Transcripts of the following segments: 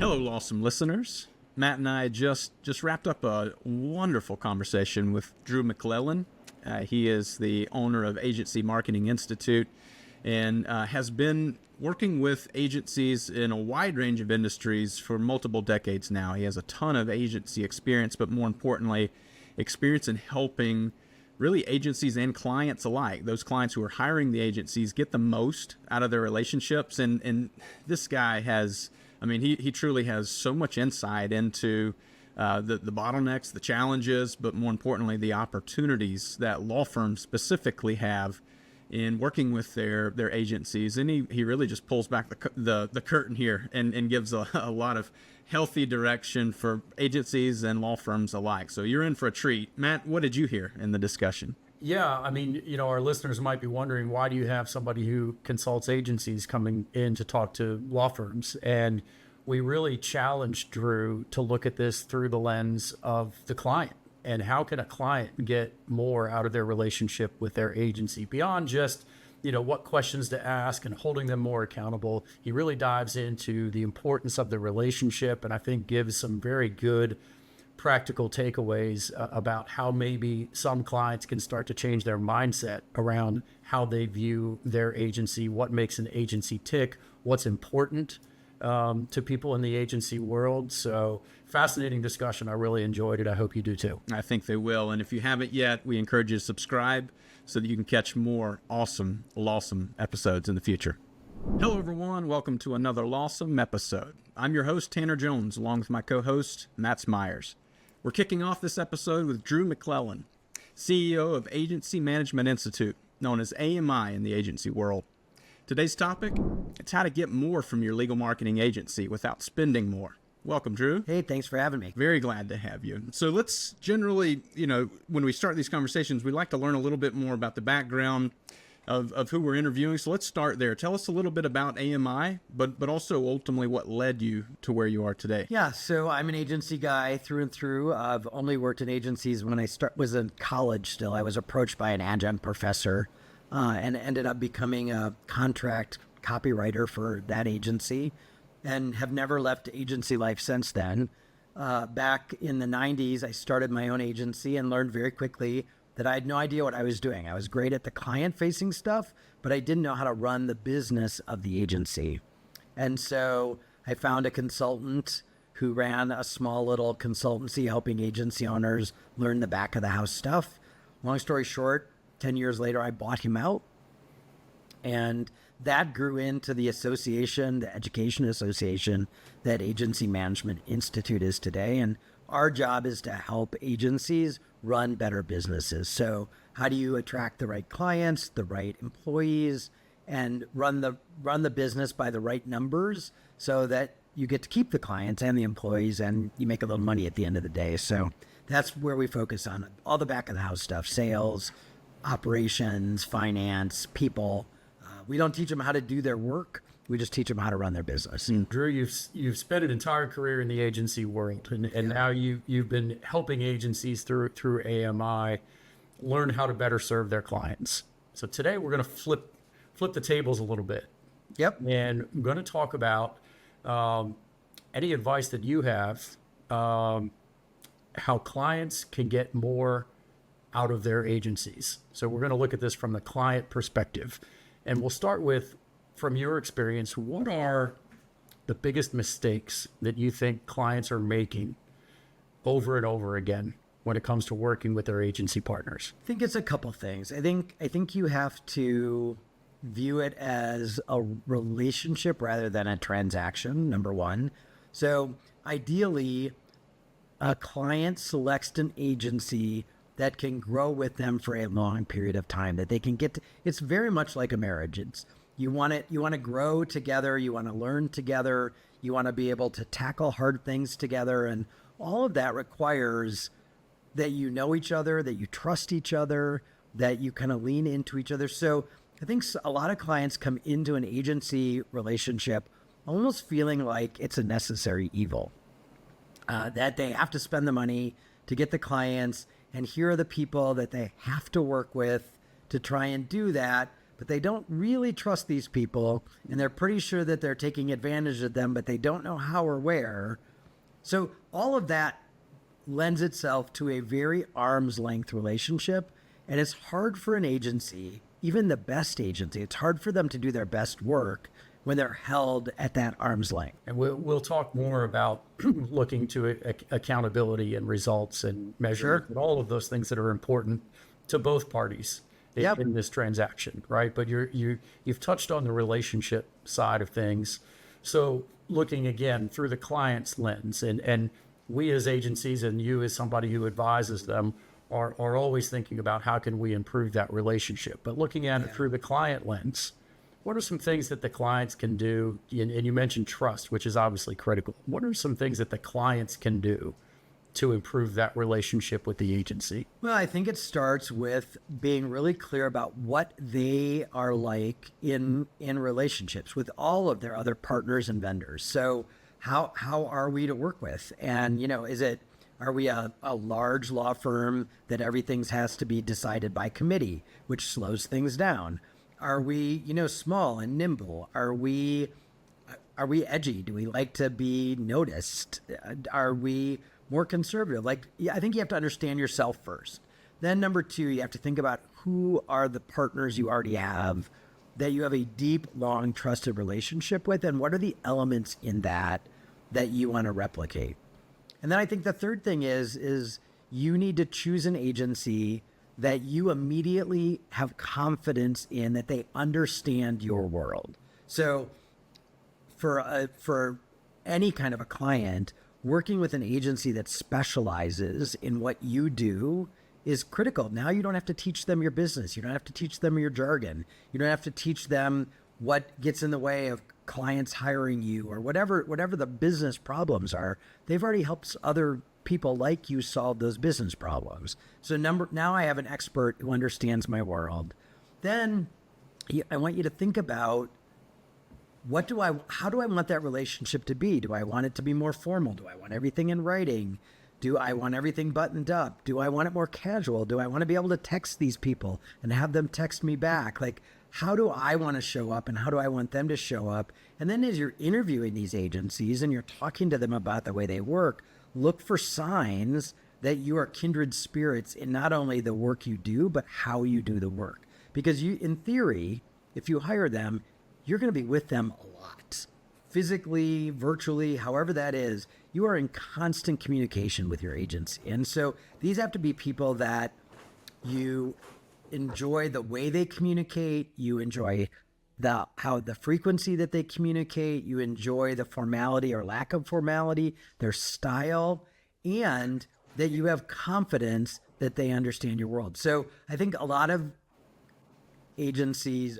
Hello, LAWsome listeners. Matt and I just wrapped up a wonderful conversation with Drew McLellan. He is the owner of Agency Marketing Institute and has been working with agencies in a wide range of industries for multiple decades now. He has a ton of agency experience, but more importantly, experience in helping really agencies and clients alike, those clients who are hiring the agencies, get the most out of their relationships. And this guy has, he truly has so much insight into the bottlenecks, the challenges, but more importantly, the opportunities that law firms specifically have in working with their agencies. And he really just pulls back the curtain here and gives a lot of healthy direction for agencies and law firms alike. So you're in for a treat. Matt, what did you hear in the discussion? Yeah, our listeners might be wondering, why do you have somebody who consults agencies coming in to talk to law firms? And we really challenged Drew to look at this through the lens of the client. And how can a client get more out of their relationship with their agency beyond just, what questions to ask and holding them more accountable? He really dives into the importance of the relationship, and I think gives some very good practical takeaways about how maybe some clients can start to change their mindset around how they view their agency, what makes an agency tick, what's important to people in the agency world. So fascinating discussion. I really enjoyed it. I hope you do too. I think they will. And if you haven't yet, we encourage you to subscribe so that you can catch more awesome LAWsome episodes in the future. Hello, everyone. Welcome to another LAWsome episode. I'm your host, Tanner Jones, along with my co-host, Matt Smyers. We're kicking off this episode with Drew McLellan, CEO of Agency Management Institute, known as AMI in the agency world. Today's topic, it's how to get more from your legal marketing agency without spending more. Welcome, Drew. Hey, thanks for having me. Very glad to have you. So let's generally, when we start these conversations, we like to learn a little bit more about the background of who we're interviewing. So let's start there. Tell us a little bit about AMI, but also ultimately what led you to where you are today. Yeah, so I'm an agency guy through and through. I've only worked in agencies when I was in college still. I was approached by an adjunct professor and ended up becoming a contract copywriter for that agency and have never left agency life since then. Back in the 90s, I started my own agency and learned very quickly that I had no idea what I was doing. I was great at the client-facing stuff, but I didn't know how to run the business of the agency. And so I found a consultant who ran a small little consultancy helping agency owners learn the back of the house stuff. Long story short, 10 years later, I bought him out. And that grew into the association, the education association that Agency Management Institute is today. And our job is to help agencies run better businesses. So how do you attract the right clients, the right employees, and run the business by the right numbers so that you get to keep the clients and the employees and you make a little money at the end of the day. So that's where we focus on all the back of the house stuff: sales, operations, finance, people. We don't teach them how to do their work. We just teach them how to run their business. Drew, you've spent an entire career in the agency world, and now you've been helping agencies through AMI learn how to better serve their clients. So today we're going to flip the tables a little bit. Yep. And I'm going to talk about any advice that you have, how clients can get more out of their agencies. So we're going to look at this from the client perspective. And we'll start with, from your experience, what are the biggest mistakes that you think clients are making over and over again when it comes to working with their agency partners? I think it's a couple things. I think you have to view it as a relationship rather than a transaction, number one. So ideally, a client selects an agency that can grow with them for a long period of time, that they can get to. It's very much like a marriage. You want to grow together, you want to learn together, you want to be able to tackle hard things together, and all of that requires that you know each other, that you trust each other, that you kind of lean into each other. So I think a lot of clients come into an agency relationship almost feeling like it's a necessary evil, that they have to spend the money to get the clients, and here are the people that they have to work with to try and do that. but they don't really trust these people, and they're pretty sure that they're taking advantage of them, but they don't know how or where. So all of that lends itself to a very arm's length relationship, and it's hard for an agency, even the best agency, it's hard for them to do their best work when they're held at that arm's length. And we'll talk more about looking to accountability and results and measurement, and all of those things that are important to both parties in this transaction, right? But you've touched on the relationship side of things. So looking again through the client's lens, and we as agencies and you as somebody who advises them are always thinking about how can we improve that relationship. But looking at it through the client lens, what are some things that the clients can do? And you mentioned trust, which is obviously critical. What are some things that the clients can do to improve that relationship with the agency? Well, I think it starts with being really clear about what they are like in relationships with all of their other partners and vendors. So how are we to work with? And, are we a large law firm that everything has to be decided by committee, which slows things down? Are we, small and nimble? Are we edgy? Do we like to be noticed? Are we more conservative? I think you have to understand yourself first. Then number two, you have to think about who are the partners you already have that you have a deep, long, trusted relationship with, and what are the elements in that you want to replicate. And then I think the third thing is you need to choose an agency that you immediately have confidence in, that they understand your world. So for any kind of a client, working with an agency that specializes in what you do is critical. Now you don't have to teach them your business. You don't have to teach them your jargon. You don't have to teach them what gets in the way of clients hiring you or whatever the business problems are. They've already helped other people like you solve those business problems. So now I have an expert who understands my world. Then I want you to think about how do I want that relationship to be? Do I want it to be more formal? Do I want everything in writing? Do I want everything buttoned up? Do I want it more casual? Do I want to be able to text these people and have them text me back? How do I want to show up and how do I want them to show up? And then as you're interviewing these agencies and you're talking to them about the way they work, look for signs that you are kindred spirits in not only the work you do, but how you do the work. Because in theory, if you hire them, you're going to be with them a lot. Physically, virtually, however that is, you are in constant communication with your agency. And so these have to be people that you enjoy the way they communicate, you enjoy the frequency that they communicate, you enjoy the formality or lack of formality, their style, and that you have confidence that they understand your world. So I think a lot of agency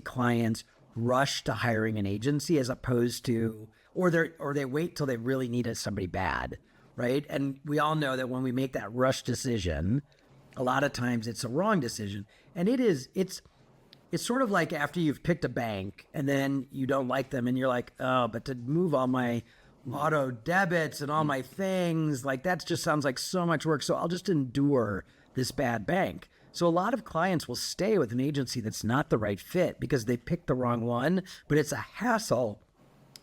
clients rush to hiring an agency as opposed to, or they wait till they really need somebody bad, right? And we all know that when we make that rush decision, a lot of times it's a wrong decision. And it's sort of like after you've picked a bank and then you don't like them and you're like, oh, but to move all my auto debits and all my things, that just sounds like so much work. So I'll just endure this bad bank. So a lot of clients will stay with an agency that's not the right fit because they picked the wrong one, but it's a hassle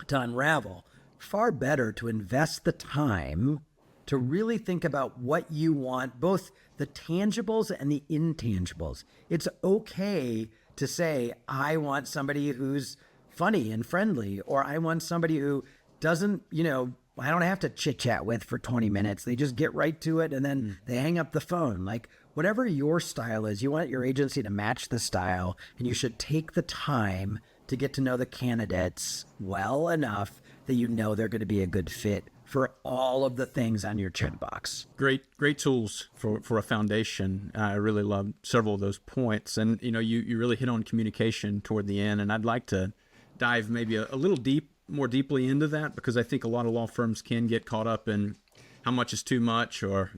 to unravel. Far better to invest the time to really think about what you want, both the tangibles and the intangibles. It's okay to say, I want somebody who's funny and friendly, or I want somebody who doesn't, I don't have to chit chat with for 20 minutes. They just get right to it and then they hang up the phone. Whatever your style is, you want your agency to match the style, and you should take the time to get to know the candidates well enough that you know they're going to be a good fit for all of the things on your check box. Great tools for a foundation. I really love several of those points. And, you really hit on communication toward the end. And I'd like to dive maybe a little more deeply into that, because I think a lot of law firms can get caught up in how much is too much, or,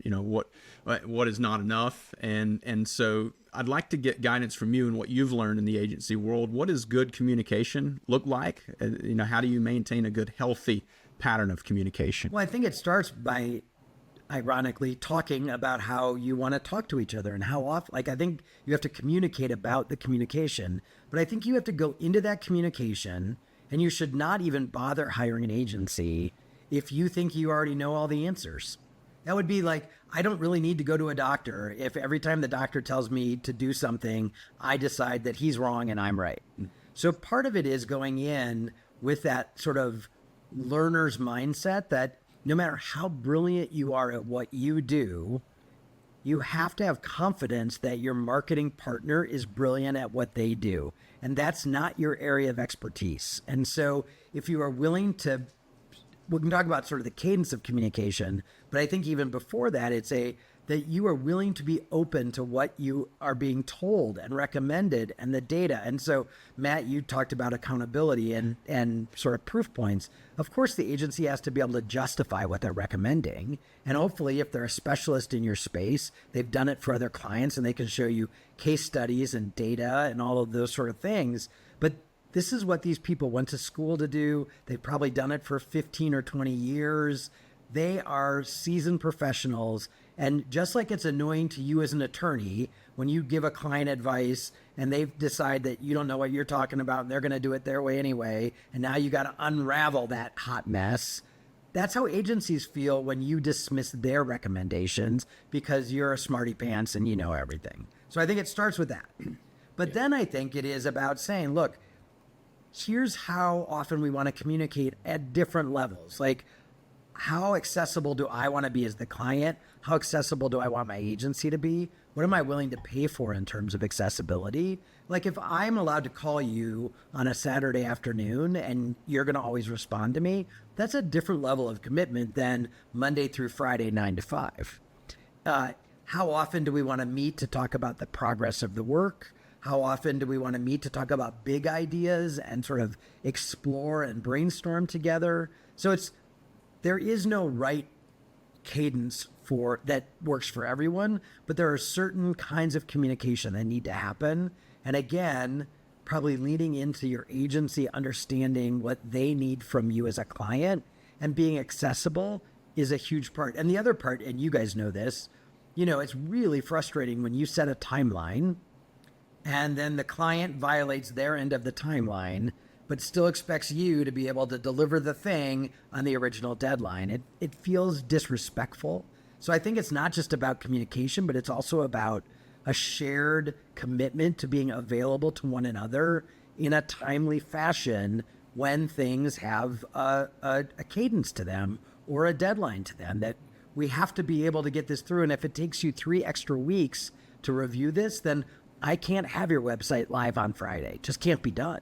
what is not enough. And so I'd like to get guidance from you and what you've learned in the agency world. What does good communication look like? How do you maintain a good, healthy pattern of communication? Well, I think it starts by ironically, talking about how you want to talk to each other and how often. Like, I think you have to communicate about the communication, but I think you have to go into that communication, and you should not even bother hiring an agency if you think you already know all the answers. That would be like, I don't really need to go to a doctor if every time the doctor tells me to do something, I decide that he's wrong and I'm right. So part of it is going in with that sort of learner's mindset that no matter how brilliant you are at what you do, you have to have confidence that your marketing partner is brilliant at what they do. And that's not your area of expertise. And so if you are willing to, we can talk about sort of the cadence of communication, but I think even before that, it's that you are willing to be open to what you are being told and recommended and the data. And so, Matt, you talked about accountability and sort of proof points. Of course, the agency has to be able to justify what they're recommending. And hopefully, if they're a specialist in your space, they've done it for other clients and they can show you case studies and data and all of those sort of things. But this is what these people went to school to do. They've probably done it for 15 or 20 years. They are seasoned professionals. And just like it's annoying to you as an attorney when you give a client advice and they decide that you don't know what you're talking about and they're going to do it their way anyway, and now you got to unravel that hot mess. That's how agencies feel when you dismiss their recommendations because you're a smarty pants and you know everything. So I think it starts with that. But then I think it is about saying, look, here's how often we want to communicate at different levels. Like, how accessible do I want to be as the client? How accessible do I want my agency to be? What am I willing to pay for in terms of accessibility? Like, if I'm allowed to call you on a Saturday afternoon and you're going to always respond to me, that's a different level of commitment than Monday through Friday, 9 to 5. How often do we want to meet to talk about the progress of the work? How often do we want to meet to talk about big ideas and sort of explore and brainstorm together? So there is no right cadence for that works for everyone, but there are certain kinds of communication that need to happen. And again, probably leaning into your agency, understanding what they need from you as a client and being accessible is a huge part. And the other part, and you guys know this, it's really frustrating when you set a timeline and then the client violates their end of the timeline, but still expects you to be able to deliver the thing on the original deadline. It feels disrespectful. So I think it's not just about communication, but it's also about a shared commitment to being available to one another in a timely fashion when things have a cadence to them or a deadline to them, that we have to be able to get this through. And if it takes you 3 extra weeks to review this, then I can't have your website live on Friday. It just can't be done.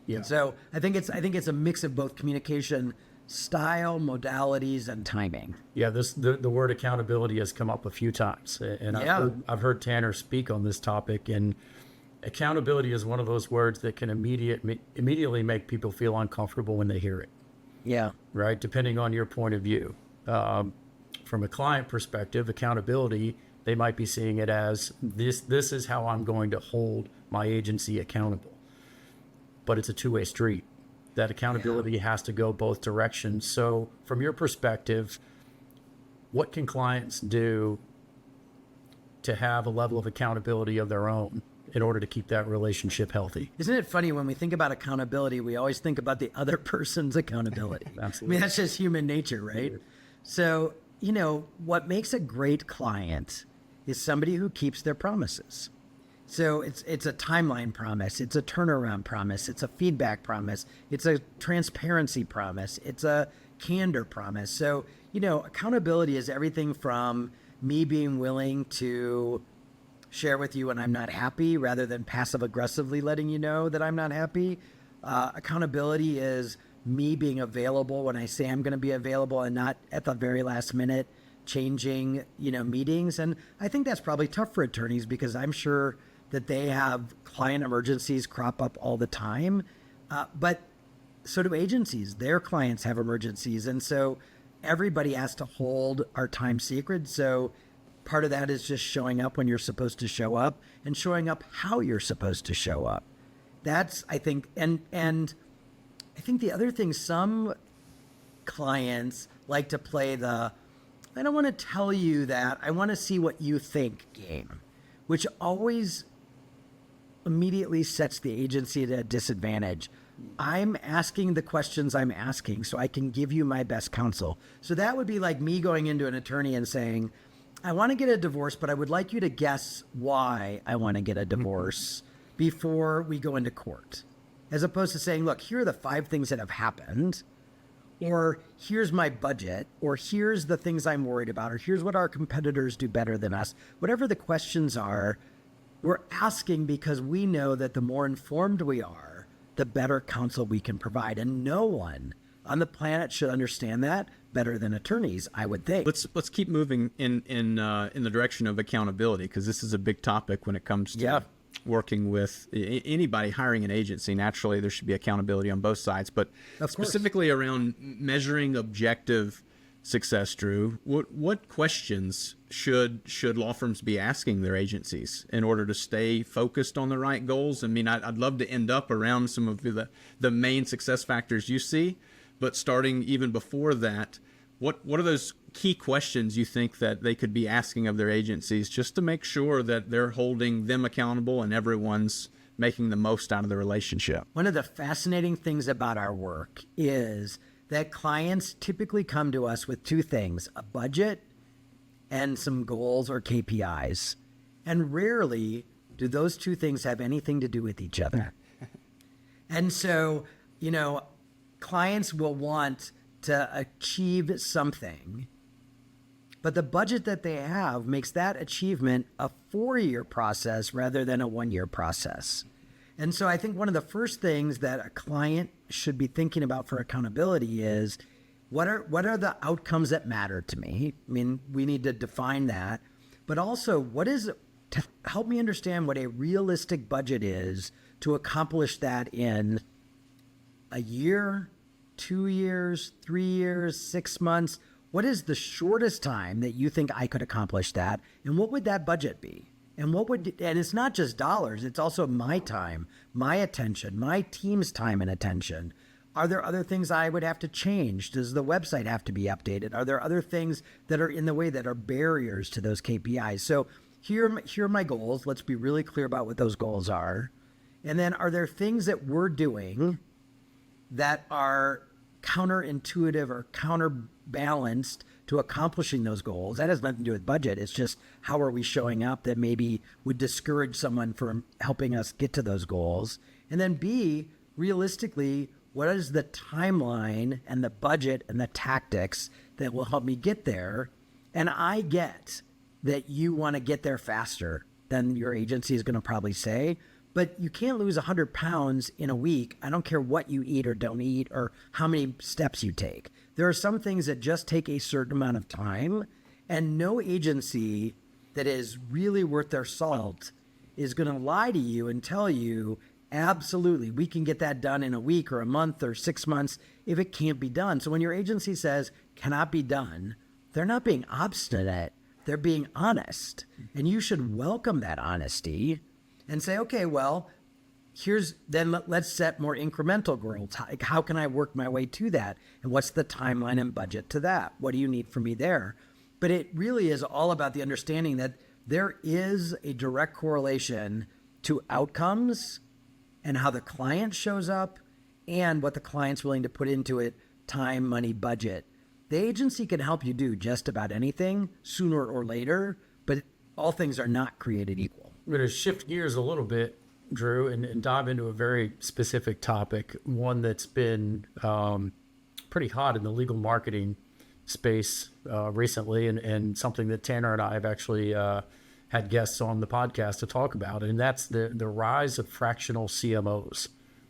Yeah. So I think it's a mix of both communication style, modalities, and timing. Yeah, the word accountability has come up a few times, and I've heard Tanner speak on this topic. And accountability is one of those words that can immediately make people feel uncomfortable when they hear it. Yeah. Right. Depending on your point of view, from a client perspective, accountability, they might be seeing it as this is how I'm going to hold my agency accountable. But it's a two-way street. That accountability has to go both directions. So from your perspective, what can clients do to have a level of accountability of their own in order to keep that relationship healthy? Isn't it funny when we think about accountability, we always think about the other person's accountability. Absolutely. I mean, that's just human nature, right? Yeah. So, what makes a great client is somebody who keeps their promises. So it's a timeline promise, it's a turnaround promise, it's a feedback promise, it's a transparency promise, it's a candor promise. So, accountability is everything from me being willing to share with you when I'm not happy rather than passive aggressively letting you know that I'm not happy. Accountability is me being available when I say I'm going to be available and not at the very last minute changing, meetings. And I think that's probably tough for attorneys because I'm sure that they have client emergencies crop up all the time. But so do agencies. Their clients have emergencies. And so everybody has to hold our time secret. So part of that is just showing up when you're supposed to show up and showing up how you're supposed to show up. That's, I think, and I think the other thing, some clients like to play the I don't want to tell you that. I want to see what you think game, which always immediately sets the agency at a disadvantage. I'm asking the questions I'm asking so I can give you my best counsel. So that would be like me going into an attorney and saying, I want to get a divorce, but I would like you to guess why I want to get a divorce before we go into court. As opposed to saying, look, here are the 5 things that have happened, or here's my budget, or here's the things I'm worried about, or here's what our competitors do better than us. Whatever the questions are, we're asking because we know that the more informed we are, the better counsel we can provide. And no one on the planet should understand that better than attorneys, I would think. Let's keep moving in the direction of accountability, because this is a big topic when it comes to working with anybody hiring an agency. Naturally, there should be accountability on both sides, but specifically around measuring objective success, Drew, what questions should law firms be asking their agencies in order to stay focused on the right goals? I mean, I'd love to end up around some of the main success factors you see, but starting even before that, what are those key questions you think that they could be asking of their agencies just to make sure that they're holding them accountable and everyone's making the most out of the relationship? One of the fascinating things about our work is that clients typically come to us with 2 things, a budget and some goals or KPIs. And rarely do those 2 things have anything to do with each other. And so, clients will want to achieve something, but the budget that they have makes that achievement a 4-year process rather than a 1-year process. And so I think one of the first things that a client should be thinking about for accountability is what are the outcomes that matter to me? I mean, we need to define that, but also to help me understand what a realistic budget is to accomplish that in a year, 2 years, 3 years, 6 months. What is the shortest time that you think I could accomplish that? And what would that budget be? And it's not just dollars, it's also my time, my attention, my team's time and attention. Are there other things I would have to change? Does the website have to be updated? Are there other things that are in the way that are barriers to those KPIs? So here are my goals. Let's be really clear about what those goals are. And then are there things that we're doing that are counterintuitive or counterbalanced to accomplishing those goals? That has nothing to do with budget. It's just how are we showing up that maybe would discourage someone from helping us get to those goals. And then B, realistically, what is the timeline and the budget and the tactics that will help me get there? And I get that you want to get there faster than your agency is going to probably say, but you can't lose 100 pounds in a week. I don't care what you eat or don't eat or how many steps you take. There are some things that just take a certain amount of time, and no agency that is really worth their salt is going to lie to you and tell you, absolutely, we can get that done in a week or a month or 6 months if it can't be done. So when your agency says cannot be done, they're not being obstinate. They're being honest. And you should welcome that honesty and say, okay, well, let's set more incremental goals. How can I work my way to that? And what's the timeline and budget to that? What do you need from me there? But it really is all about the understanding that there is a direct correlation to outcomes and how the client shows up and what the client's willing to put into it, time, money, budget. The agency can help you do just about anything sooner or later, but all things are not created equal. I'm going to shift gears a little bit, Drew, and dive into a very specific topic, one that's been pretty hot in the legal marketing space recently, and something that Tanner and I have actually had guests on the podcast to talk about, and that's the rise of fractional CMOs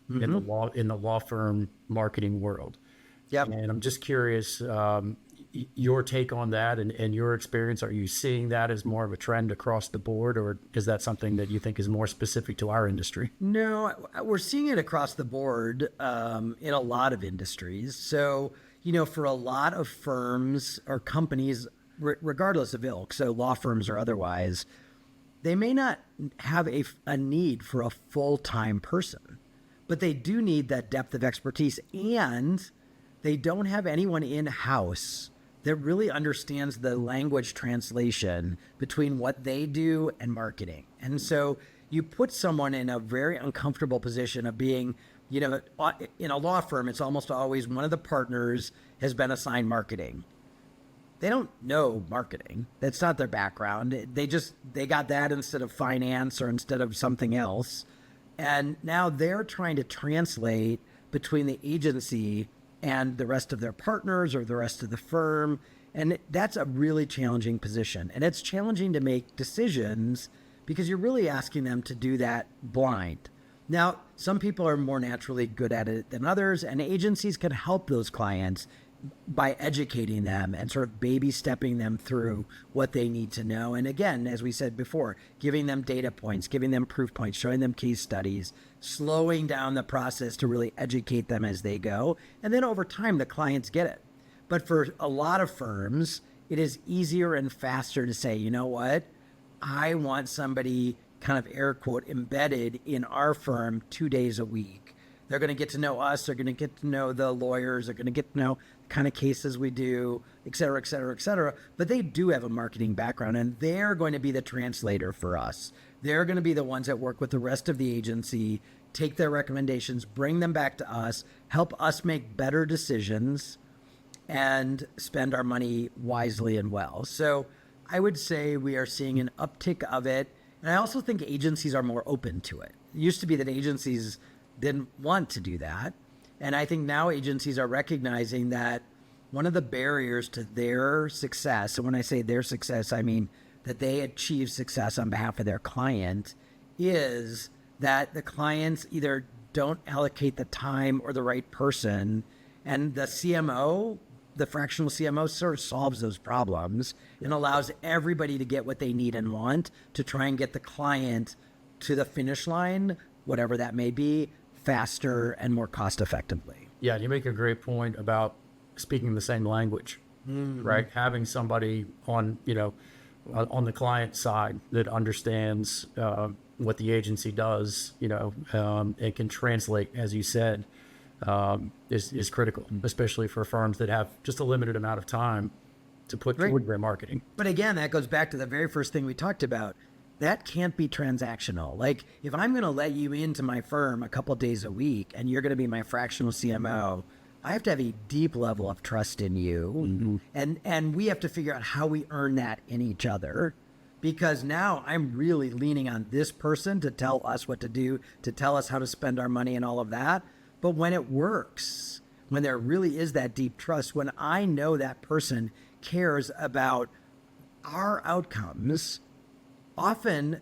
in the law firm marketing world. Yep. And I'm just curious, your take on that and your experience. Are you seeing that as more of a trend across the board, or is that something that you think is more specific to our industry? No, we're seeing it across the board in a lot of industries. So, for a lot of firms or companies, regardless of ilk, so law firms or otherwise, they may not have a need for a full-time person, but they do need that depth of expertise, and they don't have anyone in-house that really understands the language translation between what they do and marketing. And so you put someone in a very uncomfortable position of being, you know, in a law firm, it's almost always one of the partners has been assigned marketing. They don't know marketing. That's not their background. They got that instead of finance or instead of something else. And now they're trying to translate between the agency and the rest of their partners or the rest of the firm. And that's a really challenging position. And it's challenging to make decisions because you're really asking them to do that blind. Now, some people are more naturally good at it than others, and agencies can help those clients by educating them and sort of baby stepping them through what they need to know. And again, as we said before, giving them data points, giving them proof points, showing them case studies, slowing down the process to really educate them as they go. And then over time, the clients get it. But for a lot of firms, it is easier and faster to say, you know what? I want somebody kind of air quote embedded in our firm 2 days a week. They're going to get to know us. They're going to get to know the lawyers. They're going to get to know the kind of cases we do, et cetera, et cetera, et cetera. But they do have a marketing background, and they're going to be the translator for us. They're going to be the ones that work with the rest of the agency, take their recommendations, bring them back to us, help us make better decisions, and spend our money wisely and well. So I would say we are seeing an uptick of it. And I also think agencies are more open to it. It used to be that agencies didn't want to do that. And I think now agencies are recognizing that one of the barriers to their success, and when I say their success, I mean that they achieve success on behalf of their client, is that the clients either don't allocate the time or the right person. And the CMO, the fractional CMO, sort of solves those problems and allows everybody to get what they need and want to try and get the client to the finish line, whatever that may be, faster and more cost effectively. Yeah, you make a great point about speaking the same language, right? Having somebody on, on the client side that understands what the agency does, and can translate, as you said, is critical, especially for firms that have just a limited amount of time to put toward their marketing. But again, that goes back to the very first thing we talked about. That can't be transactional. Like, if I'm going to let you into my firm a couple days a week and you're going to be my fractional CMO, I have to have a deep level of trust in you. And we have to figure out how we earn that in each other, because now I'm really leaning on this person to tell us what to do, to tell us how to spend our money and all of that. But when it works, when there really is that deep trust, when I know that person cares about our outcomes, often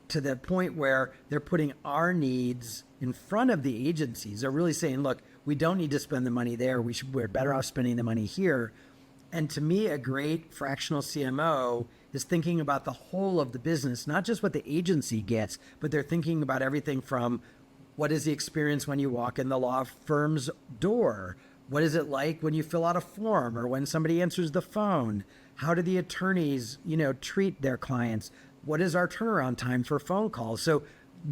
to the point where they're putting our needs in front of the agencies. They're really saying, look, we don't need to spend the money there. We're better off spending the money here. And to me, a great fractional CMO is thinking about the whole of the business, not just what the agency gets, but they're thinking about everything from what is the experience when you walk in the law firm's door? What is it like when you fill out a form or when somebody answers the phone? How do the attorneys, treat their clients? What is our turnaround time for phone calls? So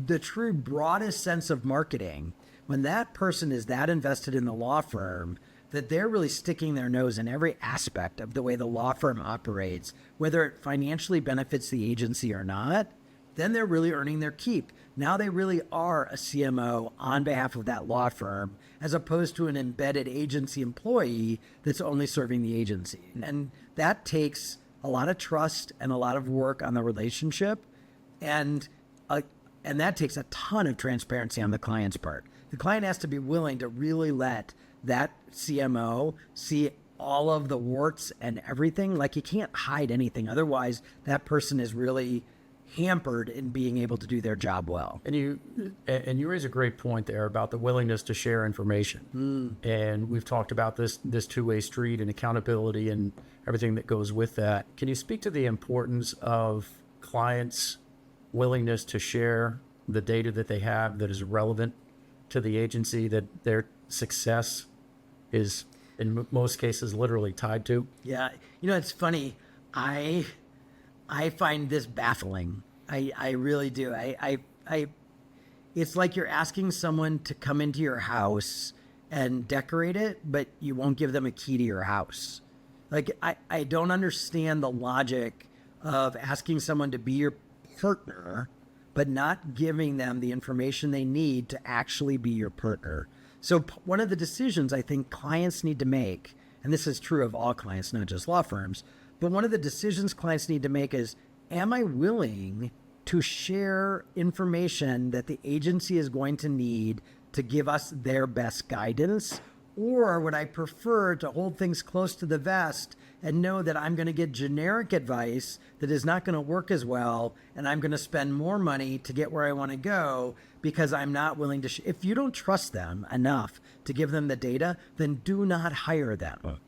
the true broadest sense of marketing, when that person is that invested in the law firm, that they're really sticking their nose in every aspect of the way the law firm operates, whether it financially benefits the agency or not, then they're really earning their keep. Now they really are a CMO on behalf of that law firm, as opposed to an embedded agency employee that's only serving the agency. And that takes a lot of trust and a lot of work on the relationship. And that takes a ton of transparency on the client's part. The client has to be willing to really let that CMO see all of the warts and everything. Like, you can't hide anything. Otherwise, that person is really hampered in being able to do their job well. And you raise a great point there about the willingness to share information. And we've talked about this two-way street and accountability and everything that goes with that. Can you speak to the importance of clients' willingness to share the data that they have that is relevant to the agency, that their success is in most cases literally tied to? Yeah, it's funny. I find this baffling. I really do. It's like you're asking someone to come into your house and decorate it, but you won't give them a key to your house. Like, I don't understand the logic of asking someone to be your partner, but not giving them the information they need to actually be your partner. So one of the decisions I think clients need to make, and this is true of all clients, not just law firms, but one of the decisions clients need to make is, am I willing to share information that the agency is going to need to give us their best guidance? Or would I prefer to hold things close to the vest and know that I'm going to get generic advice that is not going to work as well, and I'm going to spend more money to get where I want to go because I'm not willing to if you don't trust them enough to give them the data, then do not hire them.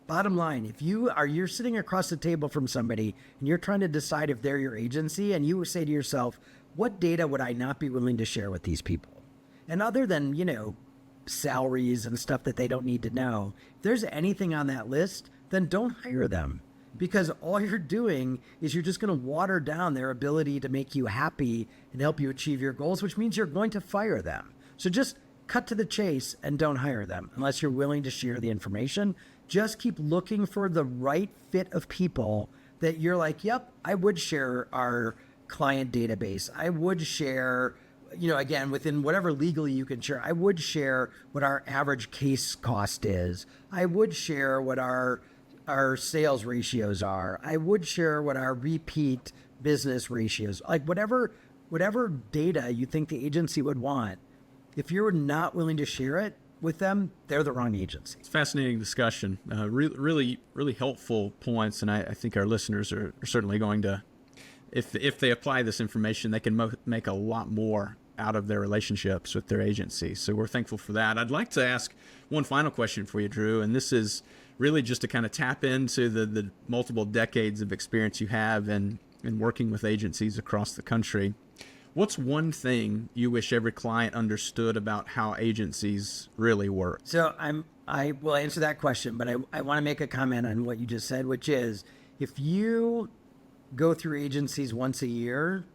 Bottom line, if you're sitting across the table from somebody and you're trying to decide if they're your agency, and you say to yourself, what data would I not be willing to share with these people? And other than, salaries and stuff that they don't need to know, if there's anything on that list, then don't hire them, because all you're doing is you're just going to water down their ability to make you happy and help you achieve your goals, which means you're going to fire them. So just cut to the chase and don't hire them unless you're willing to share the information. Just keep looking for the right fit of people that you're like, yep, I would share our client database. I would share, again, within whatever legally you can share, I would share what our average case cost is. I would share what our sales ratios are. I would share what our repeat business ratios, like whatever data you think the agency would want. If you're not willing to share it with them, they're the wrong agency. It's a fascinating discussion. Really, really helpful points, and I think our listeners are certainly going to, if they apply this information, they can make a lot more out of their relationships with their agency. So we're thankful for that. I'd like to ask one final question for you, Drew, and this is really just to kind of tap into the multiple decades of experience you have in working with agencies across the country. What's one thing you wish every client understood about how agencies really work? So I will answer that question, but I want to make a comment on what you just said, which is, if you go through agencies once a year,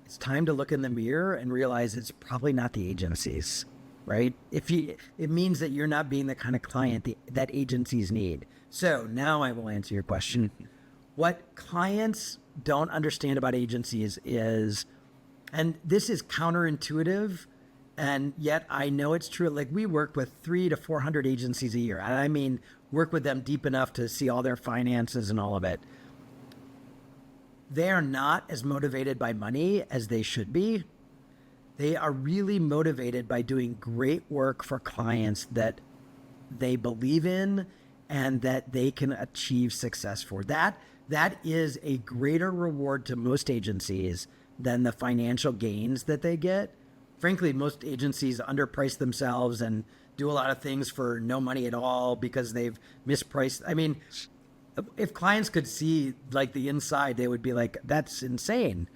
it's time to look in the mirror and realize it's probably not the agencies, right? It means that you're not being the kind of client that agencies need. So now I will answer your question. What clients don't understand about agencies is, and this is counterintuitive, and yet I know it's true. Like, we work with 300 to 400 agencies a year. And I mean, work with them deep enough to see all their finances and all of it. They are not as motivated by money as they should be. They are really motivated by doing great work for clients that they believe in and that they can achieve success for. That is a greater reward to most agencies than the financial gains that they get. Frankly, most agencies underprice themselves and do a lot of things for no money at all because they've mispriced. I mean, if clients could see like the inside, they would be like, that's insane.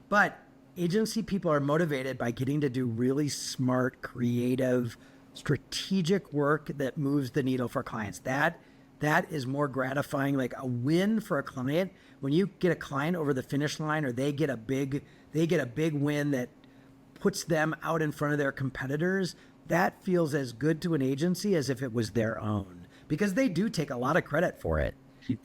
But agency people are motivated by getting to do really smart, creative, strategic work that moves the needle for clients. That is more gratifying. Like, a win for a client, when you get a client over the finish line, or they get a big win that puts them out in front of their competitors, that feels as good to an agency as if it was their own, because they do take a lot of credit for it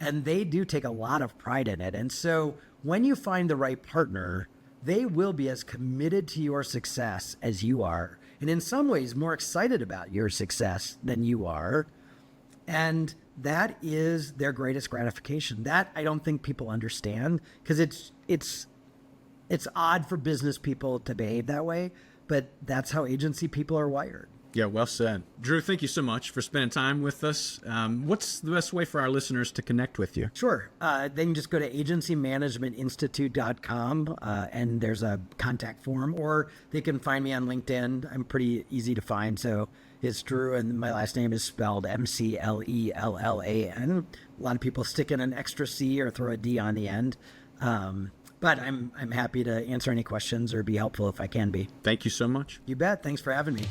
and they do take a lot of pride in it. And so when you find the right partner, they will be as committed to your success as you are, and in some ways more excited about your success than you are. And that is their greatest gratification. That I don't think people understand, because it's odd for business people to behave that way, but that's how agency people are wired. Yeah, well said. Drew, thank you so much for spending time with us. What's the best way for our listeners to connect with you? Sure. They can just go to agencymanagementinstitute.com, and there's a contact form, or they can find me on LinkedIn. I'm pretty easy to find. So it's Drew, and my last name is spelled McLellan. A lot of people stick in an extra C or throw a D on the end. But I'm happy to answer any questions or be helpful if I can be. Thank you so much. You bet. Thanks for having me.